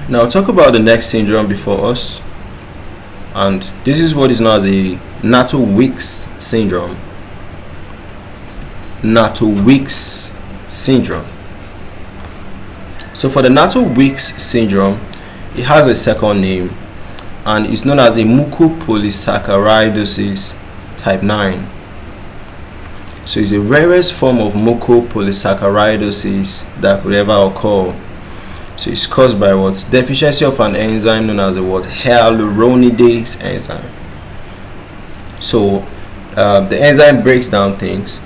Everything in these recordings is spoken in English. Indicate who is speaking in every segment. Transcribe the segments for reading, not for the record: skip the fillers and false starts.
Speaker 1: Now talk about the next syndrome before us, and this is what is known as a Natowicz syndrome. Natowicz syndrome. So for the Natowicz syndrome, it has a second name, and it's known as a Mucopolysaccharidosis type 9. So it's the rarest form of mucopolysaccharidosis that could ever occur. So it's caused by what? Deficiency of an enzyme known as the what? Hyaluronidase enzyme. So the enzyme breaks down things.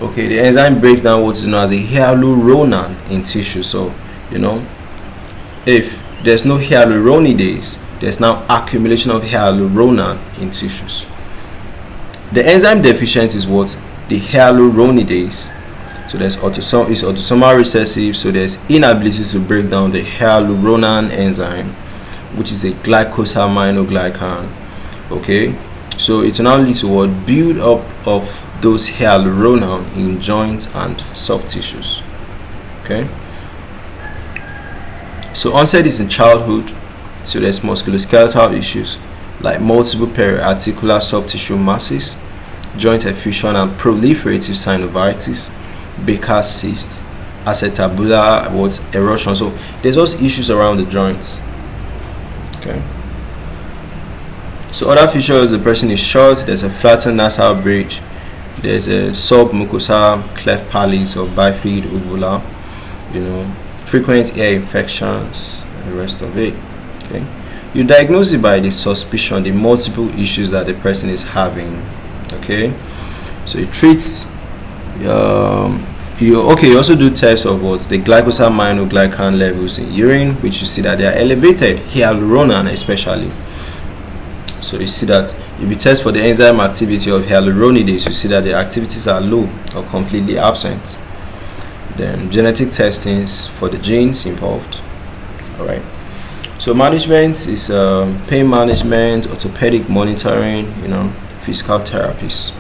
Speaker 1: Okay, the enzyme breaks down what is known as a hyaluronan in tissue. So, if there's no hyaluronidase, there's now accumulation of hyaluronan in tissues. The enzyme deficient is what? The hyaluronidase. So there's autosomal recessive, so there's inability to break down the hyaluronan enzyme, which is a glycosaminoglycan. Okay, so it will now lead to what? Build up of those hyaluronan in joints and soft tissues. Okay, so onset is in childhood, so there's musculoskeletal issues like multiple periarticular soft tissue masses, joint effusion and proliferative synovitis, Baker's cyst, acetabular erosion. So there's also issues around the joints. Okay, so other features: the person is short, there's a flattened nasal bridge, there's a submucosal cleft palate or bifid uvula, frequent ear infections, and the rest of it. Okay, you diagnose it by the suspicion, the multiple issues that the person is having. Okay, so you treat. You also do tests of what? The glycosaminoglycan levels in urine, which you see that they are elevated, hyaluronan especially. So you see that if you test for the enzyme activity of hyaluronidase, you see that the activities are low or completely absent. Then genetic testings for the genes involved. Alright. So management is pain management, orthopedic monitoring, physical therapies.